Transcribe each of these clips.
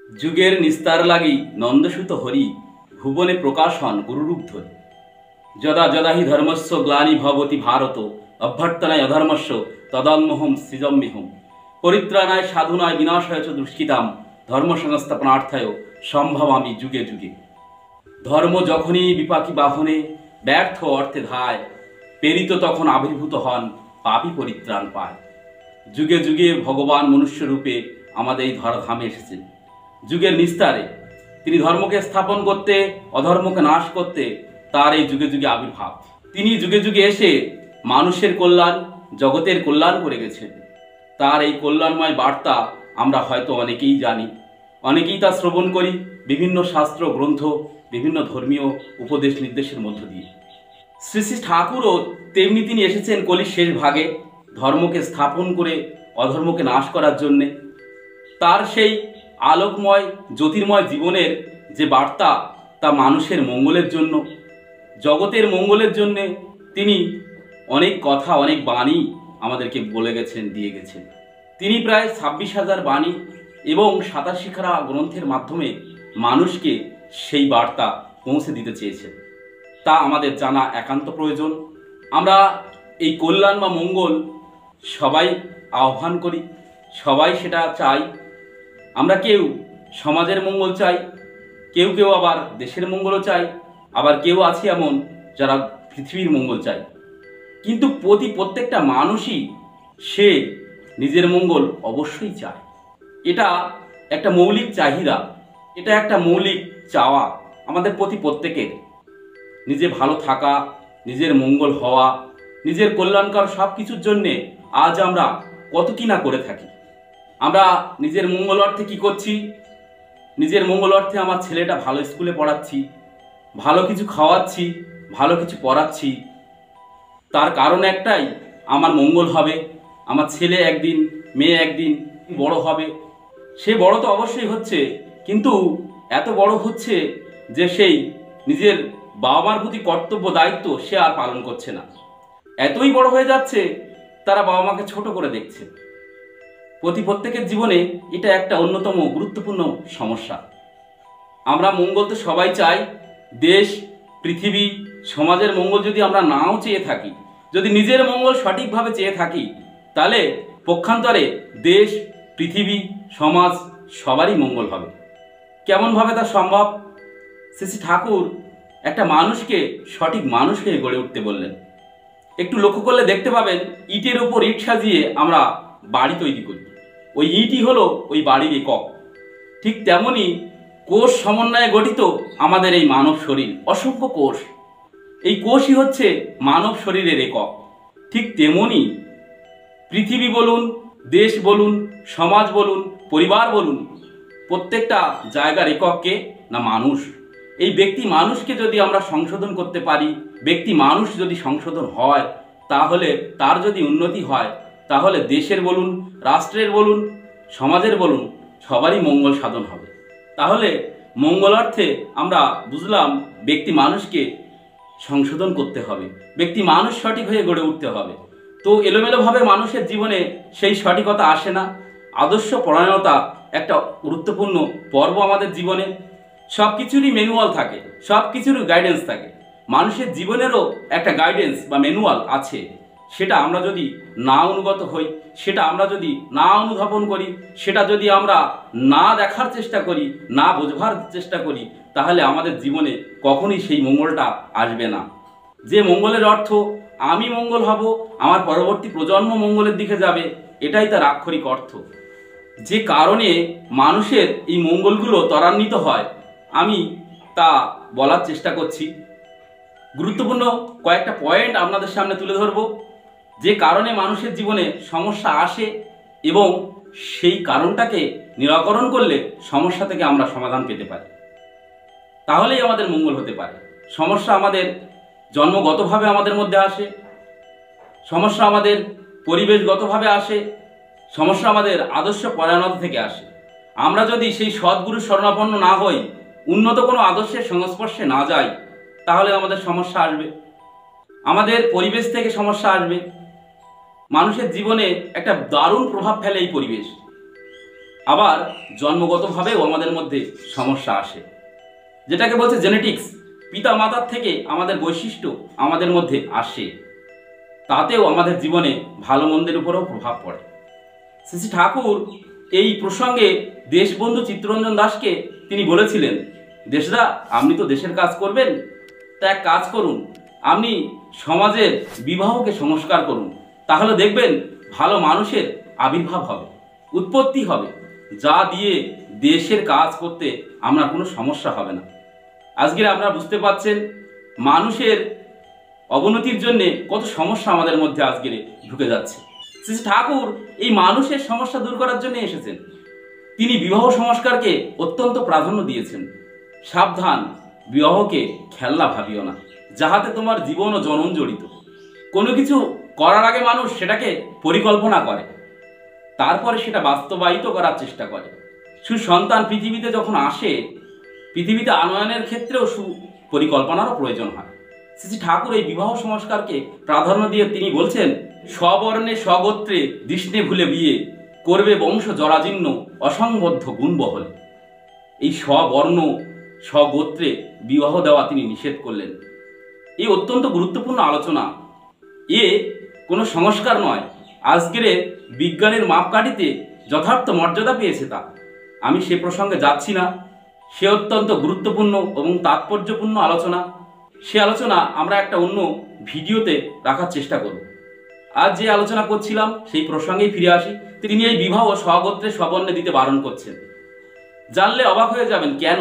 যুগের নিস্তার লাগি নন্দসুত হরি ভুবনে প্রকাশ হন গুরুরূপ ধরি। যদা যদা হি ধর্মস্য গ্লানি ভবতি ভারত অভ্যর্থনায় অধর্মস্য তদন্মহম সৃজম্যহম পরিত্রাণায় সাধুনায় বিনাশায় চ দুষ্কৃতাম ধর্ম সংস্থাপনার্থায় সম্ভবামি যুগে যুগে। ধর্ম যখনই বিপাকী বাহনে ব্যর্থ অর্থে ধায় প্রেরিত তখন আবির্ভূত হন পাপী পরিত্রাণ পায়। যুগে যুগে ভগবান মনুষ্য রূপে আমাদের এই ধরাধামে এসেছেন। যুগের নিস্তারে তিনি ধর্মকে স্থাপন করতে অধর্মকে নাশ করতে তার এই যুগে যুগে আবির্ভাব। তিনি যুগে যুগে এসে মানুষের কল্যাণ জগতের কল্যাণ করে গেছেন। তার এই কল্যাণময় বার্তা আমরা হয়তো অনেকেই জানি, অনেকেই তা শ্রবণ করি বিভিন্ন শাস্ত্র গ্রন্থ বিভিন্ন ধর্মীয় উপদেশ নির্দেশের মধ্য দিয়ে। শ্রী শ্রী ঠাকুরও তেমনি তিনি এসেছেন কলির শেষ ভাগে ধর্মকে স্থাপন করে অধর্মকে নাশ করার জন্যে। তার সেই আলোকময় জ্যোতির্ময় জীবনের যে বার্তা তা মানুষের মঙ্গলের জন্য জগতের মঙ্গলের জন্যে তিনি অনেক কথা অনেক বাণী আমাদেরকে বলে গেছেন দিয়ে গেছেন। তিনি প্রায় 26,000 বাণী এবং 87খানা গ্রন্থের মাধ্যমে মানুষকে সেই বার্তা পৌঁছে দিতে চেয়েছেন। তা আমাদের জানা একান্ত প্রয়োজন। আমরা এই কল্যাণ বা মঙ্গল সবাই আহ্বান করি, সবাই সেটা চাই। আমরা কেউ সমাজের মঙ্গল চাই, কেউ কেউ আবার দেশের মঙ্গলও চাই, আবার কেউ আছে এমন যারা পৃথিবীর মঙ্গল চাই। কিন্তু প্রত্যেকটা মানুষই সে নিজের মঙ্গল অবশ্যই চায়। এটা একটা মৌলিক চাহিদা, এটা একটা মৌলিক চাওয়া আমাদের প্রত্যেকের। নিজে ভালো থাকা, নিজের মঙ্গল হওয়া, নিজের কল্যাণকর সব কিছুর জন্যে আজ আমরা কত কি না করে থাকি। আমরা নিজের মঙ্গল অর্থে কী করছি? নিজের মঙ্গল অর্থে আমার ছেলেটা ভালো স্কুলে পড়াচ্ছি, ভালো কিছু খাওয়াচ্ছি, ভালো কিছু পড়াচ্ছি। তার কারণ একটাই, আমার মঙ্গল হবে, আমার ছেলে একদিন মেয়ে একদিন বড় হবে। সে বড় তো অবশ্যই হচ্ছে, কিন্তু এত বড় হচ্ছে যে সেই নিজের বাবা মার প্রতি কর্তব্য দায়িত্ব সে আর পালন করছে না। এতই বড় হয়ে যাচ্ছে তারা বাবা মাকে ছোট করে দেখছে। প্রত্যেকের জীবনে এটা একটা অন্যতম গুরুত্বপূর্ণ সমস্যা। আমরা মঙ্গল তো সবাই চাই। দেশ, পৃথিবী, সমাজের মঙ্গল যদি আমরা নাও চেয়ে থাকি, যদি নিজের মঙ্গল সঠিকভাবে চেয়ে থাকি, তাহলে পক্ষান্তরে দেশ, পৃথিবী, সমাজ সবারই মঙ্গল হবে। কেমনভাবে তা সম্ভব? শ্রী শ্রী ঠাকুর একটা মানুষকে সঠিক মানুষ হয়ে গড়ে উঠতে বললেন। একটু লক্ষ্য করলে দেখতে পাবেন, ইটের উপর ইট সাজিয়ে আমরা বাড়ি তৈরি করি। ওই ইটই হলো ওই বাড়ির একক। ঠিক তেমনই কোষ সমন্বয়ে গঠিত আমাদের এই মানব শরীর, অসংখ্য কোষ। এই কোষই হচ্ছে মানব শরীরের একক। ঠিক তেমনই পৃথিবী বলুন, দেশ বলুন, সমাজ বলুন, পরিবার বলুন, প্রত্যেকটা জায়গার এককে না মানুষ। এই ব্যক্তি মানুষকে যদি আমরা সংশোধন করতে পারি, ব্যক্তি মানুষ যদি সংশোধন হয়, তাহলে তার যদি উন্নতি হয়, তাহলে দেশের বলুন, রাষ্ট্রের বলুন, সমাজের বলুন, সবারই মঙ্গল সাধন হবে। তাহলে মঙ্গলার্থে আমরা বুঝলাম ব্যক্তি মানুষকে সংশোধন করতে হবে, ব্যক্তি মানুষ সঠিক হয়ে গড়ে উঠতে হবে। তো এলোমেলোভাবে মানুষের জীবনে সেই সঠিকতা আসে না। আদর্শ পরায়ণতা একটা গুরুত্বপূর্ণ পর্ব আমাদের জীবনে। সব কিছুরই ম্যানুয়াল থাকে, সব কিছুরই গাইডেন্স থাকে। মানুষের জীবনেরও একটা গাইডেন্স বা ম্যানুয়াল আছে। সেটা আমরা যদি না অনুগত হই, সেটা আমরা যদি না অনুধাবন করি, সেটা যদি আমরা না দেখার চেষ্টা করি, না বোঝবার চেষ্টা করি, তাহলে আমাদের জীবনে কখনোই সেই মঙ্গলটা আসবে না। যে মঙ্গলের অর্থ আমি মঙ্গল হব, আমার পরবর্তী প্রজন্ম মঙ্গলের দিকে যাবে, এটাই তার আক্ষরিক অর্থ। যে কারণে মানুষের এই মঙ্গলগুলো ত্বরান্বিত হয়, আমি তা বলার চেষ্টা করছি। গুরুত্বপূর্ণ কয়েকটা পয়েন্ট আপনাদের সামনে তুলে ধরব, যে কারণে মানুষের জীবনে সমস্যা আসে এবং সেই কারণটাকে নিরাকরণ করলে সমস্যা থেকে আমরা সমাধান পেতে পারি, তাহলেই আমাদের মঙ্গল হতে পারে। সমস্যা আমাদের জন্মগতভাবে আমাদের মধ্যে আসে, সমস্যা আমাদের পরিবেশগতভাবে আসে, সমস্যা আমাদের আদর্শ পরায়ণতা থেকে আসে। আমরা যদি সেই সদ্গুরু শরণাপন্ন না হই, উন্নত কোনো আদর্শের সংস্পর্শে না যাই, তাহলে আমাদের সমস্যা আসবে, আমাদের পরিবেশ থেকে সমস্যা আসবে। মানুষের জীবনে একটা দারুণ প্রভাব ফেলে এই পরিবেশ। আবার জন্মগতভাবেও আমাদের মধ্যে সমস্যা আসে, যেটাকে বলছে জেনেটিক্স। পিতা মাতার থেকে আমাদের বৈশিষ্ট্য আমাদের মধ্যে আসে, তাতেও আমাদের জীবনে ভালো মন্দের উপরেও প্রভাব পড়ে। শ্রী শ্রী ঠাকুর এই প্রসঙ্গে দেশবন্ধু চিত্তরঞ্জন দাসকে তিনি বলেছিলেন, দেশদা, আপনি তো দেশের কাজ করবেন, তা এক কাজ করুন, আপনি সমাজের বিবাহকে সংস্কার করুন, তাহলে দেখবেন ভালো মানুষের আবির্ভাব হবে, উৎপত্তি হবে, যা দিয়ে দেশের কাজ করতে আমরা কোনো সমস্যা হবে না। আজকে আপনারা বুঝতে পারছেন মানুষের অবনতির জন্য কত সমস্যা আমাদের মধ্যে আজকে ঢুকে যাচ্ছে। শ্রী ঠাকুর এই মানুষের সমস্যা দূর করার জন্য এসেছেন। তিনি বিবাহ সংস্কারকে অত্যন্ত প্রাধান্য দিয়েছেন। সাবধান, বিবাহকে খেলনা ভাবিও না, যাহাতে তোমার জীবন ও জনন জড়িত। কোনো কিছু করার আগে মানুষ সেটাকে পরিকল্পনা করে, তারপরে সেটা বাস্তবায়িত করার চেষ্টা করে। সুসন্তান পৃথিবীতে যখন আসে, পৃথিবীতে আনয়নের ক্ষেত্রেও সুপরিকল্পনারও প্রয়োজন হয়। শ্রী ঠাকুর এই বিবাহ সংস্কারকে প্রাধান্য দিয়ে তিনি বলছেন, স্ববর্ণে স্বগোত্রে দৃষ্ণে ভুলে বিয়ে করবে বংশ জরাজীর্ণ অসংবদ্ধ গুণবহলে। এই স্ববর্ণ স্বগোত্রে বিবাহ দেওয়া তিনি নিষেধ করলেন। এই অত্যন্ত গুরুত্বপূর্ণ আলোচনা। এ কোনো সংস্কার নয়, আজকের বিজ্ঞানের মাপকাঠিতে যথার্থ মর্যাদা পেয়েছে তা। আমি সে প্রসঙ্গে যাচ্ছি না। সে অত্যন্ত গুরুত্বপূর্ণ এবং তাৎপর্যপূর্ণ আলোচনা। সে আলোচনা আমরা একটা অন্য ভিডিওতে রাখার চেষ্টা করব। আজ যে আলোচনা করছিলাম সেই প্রসঙ্গেই ফিরে আসি। তিনি এই বিবাহ স্বগোত্রে স্ববর্ণে দিতে বারণ করছেন। জানলে অবাক হয়ে যাবেন কেন।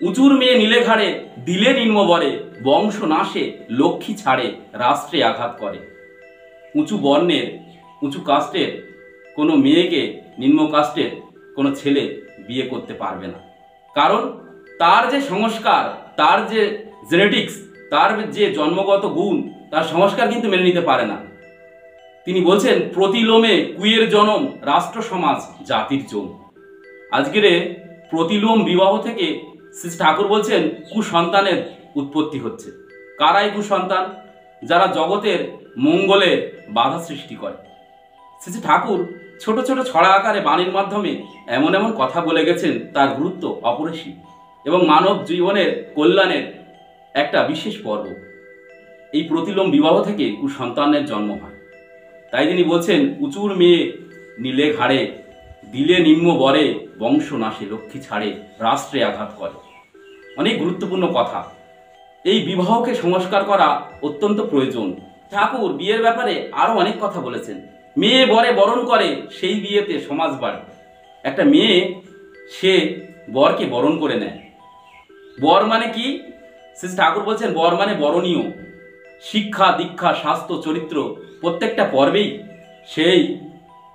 উঁচুর মেয়ে নীলে ঘাড়ে দিলে নিম্ন বরে, বংশ নাশে লক্ষ্মী ছাড়ে রাষ্ট্রে আঘাত করে। উঁচু বর্ণের উঁচু কাস্টের কোনো মেয়েকে নিম্ন কাস্টের কোনো ছেলে বিয়ে করতে পারবে না, কারণ তার যে সংস্কার, তার যে জেনেটিক্স, তার যে জন্মগত গুণ, তার সংস্কার কিন্তু মেনে নিতে পারে না। তিনি বলছেন, প্রতিলোমে কুয়ের জনম রাষ্ট্র সমাজ জাতির জম। আজকের প্রতিলোম বিবাহ থেকে শ্রী ঠাকুর বলছেন কুসন্তানের উৎপত্তি হচ্ছে। কারাই কুসন্তান? যারা জগতের মঙ্গলে বাধা সৃষ্টি করে। শ্রী ঠাকুর ছোট ছোট ছড়া আকারে বাণীর মাধ্যমে এমন এমন কথা বলে গেছেন, তার গুরুত্ব অপরিসীম এবং মানব জীবনের কল্যাণের একটা বিশেষ পর্ব। এই প্রতিলোম বিবাহ থেকে কুসন্তানের জন্ম হয়। তাই তিনি বলছেন, উঁচুর মেয়ে নীলে ঘাড়ে দিলে নিম্ন বরে, বংশ নাশে লক্ষ্মী ছাড়ে রাষ্ট্রে আঘাত করে। অনেক গুরুত্বপূর্ণ কথা। এই বিবাহকে সংস্কার করা অত্যন্ত প্রয়োজন। ঠাকুর বিয়ের ব্যাপারে আরো অনেক কথা বলেছেন। মেয়ে বরে বরণ করে সেই বিয়েতে সমাজ বাড়ে। একটা মেয়ে সে বরকে বরণ করে নেয়। বর মানে কি? শ্রী ঠাকুর বলছেন, বর মানে বরণীয়। শিক্ষা, দীক্ষা, স্বাস্থ্য, চরিত্র প্রত্যেকটা পর্বেই সেই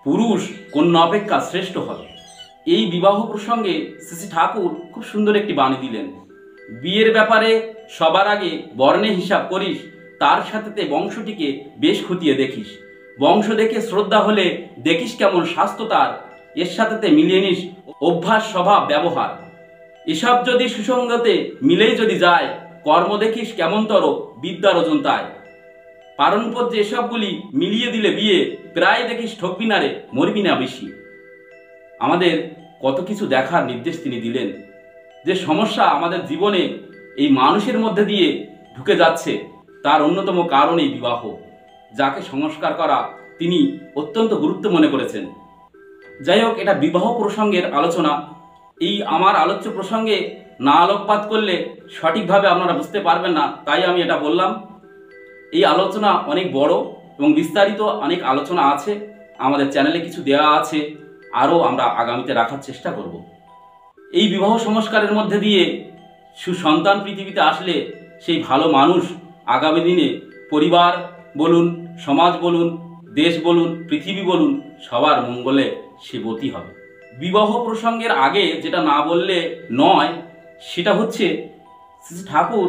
পুরুষ কন্যা অপেক্ষা শ্রেষ্ঠ হবে। এই বিবাহ প্রসঙ্গে শ্রী ঠাকুর খুব সুন্দর একটি বাণী দিলেন। বিয়ের ব্যাপারে সবার আগে বর্ণে হিসাব করিস, তার সাথে বংশটিকে বেশ খতিয়ে দেখিস। বংশ দেখে শ্রদ্ধা হলে দেখিস কেমন স্বাস্থ্য তার, এর সাথে মিলিয়ে নিস অভ্যাস, স্বভাব, ব্যবহার। এসব যদি সুসঙ্গতে মিলেই যদি যায়, কর্ম দেখিস কেমনতর বিদ্যার ওজন তাই। পারণপদ যে এসবগুলি মিলিয়ে দিলে বিয়ে, প্রায় দেখিস ঠকবি না রে, মরবি না বেশি। আমাদের কত কিছু দেখার নির্দেশ তিনি দিলেন। যে সমস্যা আমাদের জীবনে এই মানুষের মধ্যে দিয়ে ঢুকে যাচ্ছে, তার অন্যতম কারণ এই বিবাহ, যাকে সংস্কার করা তিনি অত্যন্ত গুরুত্ব মনে করেছেন। যাই হোক, এটা বিবাহ প্রসঙ্গের আলোচনা। এই আমার আলোচ্য প্রসঙ্গে না আলোকপাত করলে সঠিকভাবে আপনারা বুঝতে পারবেন না, তাই আমি এটা বললাম। এই আলোচনা অনেক বড় এবং বিস্তারিত অনেক আলোচনা আছে, আমাদের চ্যানেলে কিছু দেওয়া আছে, আরও আমরা আগামীতে রাখার চেষ্টা করব। এই বিবাহ সংস্কারের মধ্যে দিয়ে সুসন্তান পৃথিবীতে আসলে সেই ভালো মানুষ আগামী দিনে পরিবার বলুন, সমাজ বলুন, দেশ বলুন, পৃথিবী বলুন, সবার মঙ্গলে সে বতী হবে। বিবাহ প্রসঙ্গের আগে যেটা না বললে নয়, সেটা হচ্ছে শ্রী ঠাকুর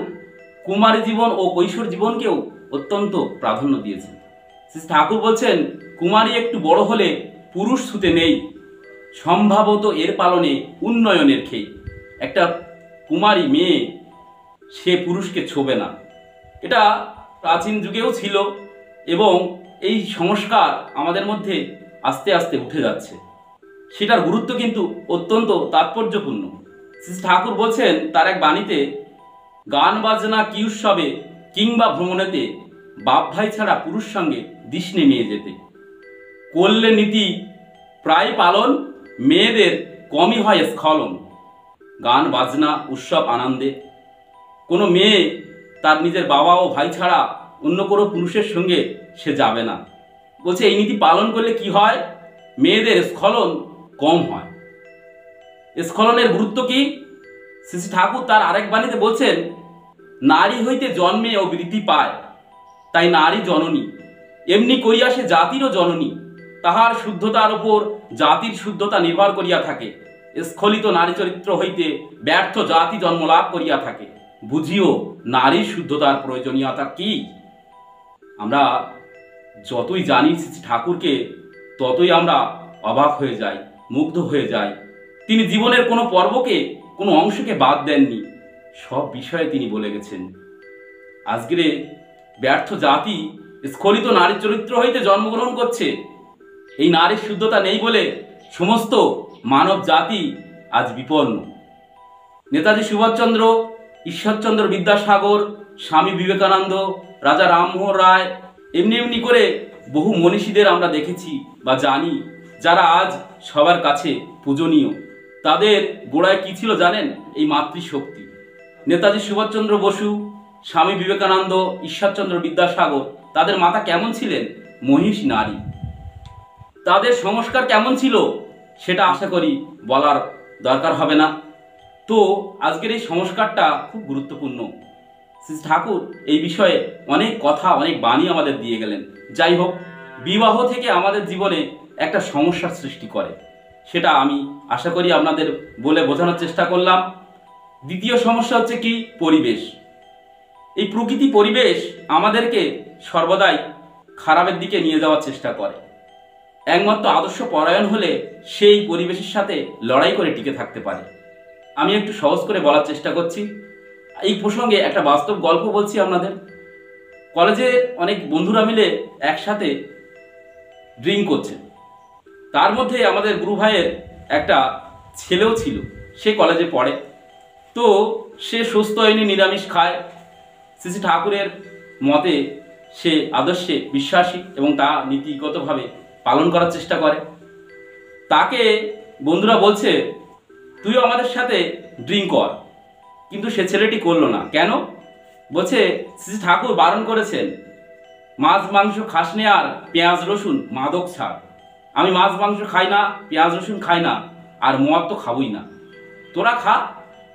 কুমারী জীবন ও কৈশোর জীবনকেও অত্যন্ত প্রাধান্য দিয়েছেন। শ্রী ঠাকুর বলছেন, কুমারী একটু বড় হলে পুরুষ ছুতে নেই, সম্ভবত এর পালনে উন্নয়নের খেই। একটা কুমারী মেয়ে সে পুরুষকে ছোবে না, এটা প্রাচীন যুগেও ছিল এবং এই সংস্কার আমাদের মধ্যে আস্তে আস্তে উঠে যাচ্ছে। সেটার গুরুত্ব কিন্তু অত্যন্ত তাৎপর্যপূর্ণ। শ্রী ঠাকুর বলছেন তার এক বাণীতে, গান বাজনা কি উৎসবে কিংবা ভ্রমণেতে বাপ ভাই ছাড়া পুরুষ সঙ্গে দিশ নেমিয়ে যেতে। করলে নীতি প্রায় পালন, মেয়েদের কমই হয় স্খলন। গান বাজনা উৎসব আনন্দে কোনো মেয়ে তার নিজের বাবা ও ভাই ছাড়া অন্য কোনো পুরুষের সঙ্গে সে যাবে না। বলছে এই নীতি পালন করলে কি হয়, মেয়েদের স্খলন কম হয়। স্খলনের গুরুত্ব কি? শ্রী ঠাকুর তার আরেক বাণীতে বলছেন, নারী হইতে জন্মে ও বৃদ্ধি পায়, তাই নারী জননী। এমনি করিয়া সে জাতিরও জননী। তাহার শুদ্ধতার উপর জাতির শুদ্ধতা নির্ভর করিয়া থাকে। স্খলিত নারী চরিত্র হইতে ব্যর্থ জাতি জন্মলাভ করিয়া থাকে। বুঝিও নারীর শুদ্ধতার প্রয়োজনীয়তা কি। আমরা যতই জানি শ্রী ঠাকুরকে, ততই আমরা অবাক হয়ে যাই, মুগ্ধ হয়ে যাই। তিনি জীবনের কোনো পর্বকে, কোনো অংশকে বাদ দেননি, সব বিষয়ে তিনি বলে গেছেন। আজকের ব্যর্থ জাতি স্খলিত নারী চরিত্র হইতে জন্মগ্রহণ করছে। এই নারীর শুদ্ধতা নেই বলে সমস্ত মানব জাতি আজ বিপন্ন। নেতাজি সুভাষচন্দ্র, ঈশ্বরচন্দ্র বিদ্যাসাগর, স্বামী বিবেকানন্দ, রাজা রামমোহন রায়, এমনি এমনি করে বহু মনীষীদের আমরা দেখেছি বা জানি, যারা আজ সবার কাছে পূজনীয়। তাদের গোড়ায় কি ছিল জানেন? এই মাতৃশক্তি। নেতাজি সুভাষচন্দ্র বসু, স্বামী বিবেকানন্দ, ঈশ্বরচন্দ্র বিদ্যাসাগর, তাদের মাতা কেমন ছিলেন? মহিষী নারী। তাদের সংস্কার কেমন ছিল সেটা আশা করি বলার দরকার হবে না। তো আজকের এই সংস্কারটা খুব গুরুত্বপূর্ণ। শ্রী ঠাকুর এই বিষয়ে অনেক কথা, অনেক বাণী আমাদের দিয়ে গেলেন। যাই হোক, বিবাহ থেকে আমাদের জীবনে একটা সমস্যার সৃষ্টি করে, সেটা আমি আশা করি আপনাদের বলে বোঝানোর চেষ্টা করলাম। দ্বিতীয় সমস্যা হচ্ছে কি? পরিবেশ। এই প্রকৃতি পরিবেশ আমাদেরকে সর্বদাই খারাপের দিকে নিয়ে যাওয়ার চেষ্টা করে। একমাত্র আদর্শ পরায়ণ হলে সেই পরিবেশের সাথে লড়াই করে টিকে থাকতে পারে। আমি একটু সহজ করে বলার চেষ্টা করছি। এই প্রসঙ্গে একটা বাস্তব গল্প বলছি আপনাদের। কলেজে অনেক বন্ধুরা মিলে একসাথে ড্রিঙ্ক করছে। তার মধ্যে আমাদের গুরু ভাইয়ের একটা ছেলেও ছিল, সে কলেজে পড়ে। তো সে সুস্থ হয়নি, নিরামিষ খায়। শ্রী ঠাকুরের মতে সে আদর্শে বিশ্বাসী এবং তা নীতিগতভাবে পালন করার চেষ্টা করে। তাকে বন্ধুরা বলছে, তুইও আমাদের সাথে ড্রিঙ্ক কর, কিন্তু সে ছেলেটি করলো না। কেন? বলছে শ্রী ঠাকুর বারণ করেছেন, মাছ মাংস খাস নে আর পেঁয়াজ রসুন মাদক ছাড়। আমি মাছ মাংস খাই না, পেঁয়াজ রসুন খাই না, আর মদ তো খাবই না। তোরা খা,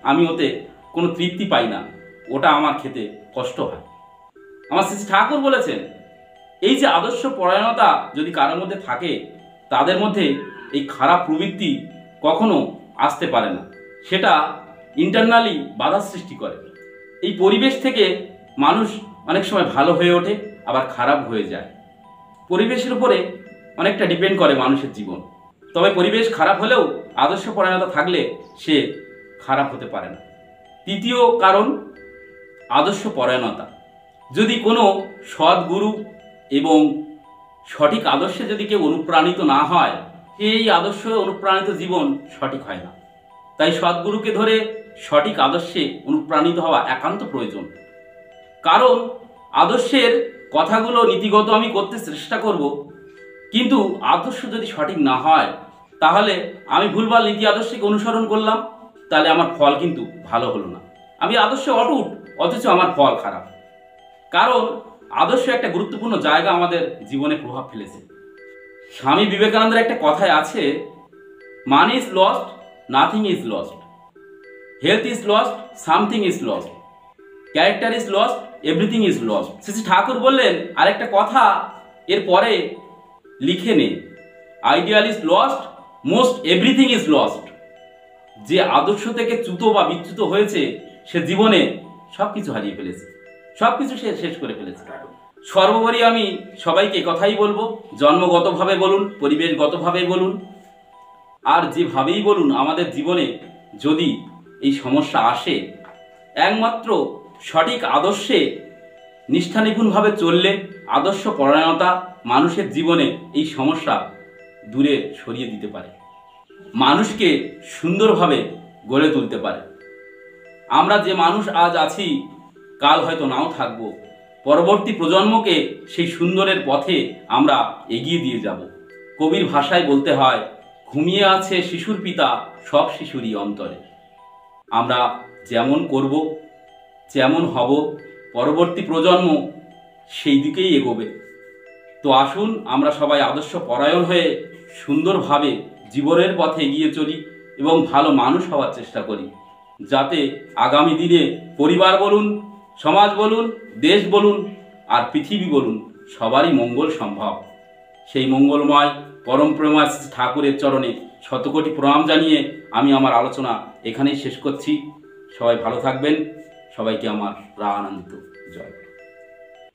আমি ওতে কোনো তৃপ্তি পাই না, ওটা আমার খেতে কষ্ট হয়। আমার শ্রী ঠাকুর বলেছেন, এই যে আদর্শ পরায়ণতা যদি কারোর মধ্যে থাকে, তাদের মধ্যে এই খারাপ প্রবৃত্তি কখনো আসতে পারে না। সেটা ইন্টারনালি বাধা সৃষ্টি করে। এই পরিবেশ থেকে মানুষ অনেক সময় ভালো হয়ে ওঠে, আবার খারাপ হয়ে যায়। পরিবেশের উপরে অনেকটা ডিপেন্ড করে মানুষের জীবন। তবে পরিবেশ খারাপ হলেও আদর্শ পরায়ণতা থাকলে সে খারাপ হতে পারে না। তৃতীয় কারণ, আদর্শ পরায়ণতা। যদি কোনো সদ্গুরু এবং সঠিক আদর্শে যদি কেউ অনুপ্রাণিত না হয়, সেই আদর্শ অনুপ্রাণিত জীবন সঠিক হয় না। তাই সদ্গুরুকে ধরে সঠিক আদর্শে অনুপ্রাণিত হওয়া একান্ত প্রয়োজন। কারণ আদর্শের কথাগুলো নীতিগত আমি করতে চেষ্টা করব, কিন্তু আদর্শ যদি সঠিক না হয়, তাহলে আমি ভুলভাল নীতি আদর্শকে অনুসরণ করলাম, তাহলে আমার ফল কিন্তু ভালো হলো না। আমি আদর্শে অটুট, অথচ আমার ফল খারাপ। কারণ আদর্শ একটা গুরুত্বপূর্ণ জায়গা আমাদের জীবনে প্রভাব ফেলেছে। স্বামী বিবেকানন্দের একটা কথায় আছে, money is lost, nothing is lost, health is lost, something is lost, character is lost, everything is lost. Shri Thakur বললেন আরেকটা কথা এর পরে লিখে নে, ideal is lost, most everything is lost. যে আদর্শ থেকে চ্যুত বা বিচ্যুত হয়েছে, সে জীবনে সবকিছু হারিয়ে ফেলেছে, সবকিছু সে শেষ করে ফেলেছে। সর্বোপরি আমি সবাইকে কথাই বলবো, জন্মগতভাবে বলুন, পরিবেশগতভাবে বলুন, আর যেভাবেই বলুন, আমাদের জীবনে যদি এই সমস্যা আসে, একমাত্র সঠিক আদর্শে নিষ্ঠানিপুণভাবে চললে, আদর্শ পরায়ণতা মানুষের জীবনে এই সমস্যা দূরে সরিয়ে দিতে পারে। মানুষকে সুন্দরভাবে গড়ে তুলতে পারে। আমরা যে মানুষ আজ আছি, কাল হয়তো নাও থাকব। পরবর্তী প্রজন্মকে সেই সুন্দরের পথে আমরা এগিয়ে দিয়ে যাব। কবির ভাষায় বলতে হয়, ঘুমিয়ে আছে শিশুর পিতা সব শিশুরই অন্তরে। আমরা যেমন করব, যেমন হব, পরবর্তী প্রজন্ম সেই দিকেই এগোবে। তো আসুন আমরা সবাই আদর্শ পরায়ণ হয়ে সুন্দরভাবে জীবনের পথে এগিয়ে চলি এবং ভালো মানুষ হওয়ার চেষ্টা করি, যাতে আগামী দিনে পরিবার বলুন, সমাজ বলুন, দেশ বলুন আর পৃথিবী বলুন, সবারই মঙ্গল সম্ভব। সেই মঙ্গলময় পরম প্রেমময় ঠাকুরের চরণে শতকোটি প্রণাম জানিয়ে আমি আমার আলোচনা এখানেই শেষ করছি। সবাই ভালো থাকবেন। সবাইকে আমার প্রাণান্বিত জয়।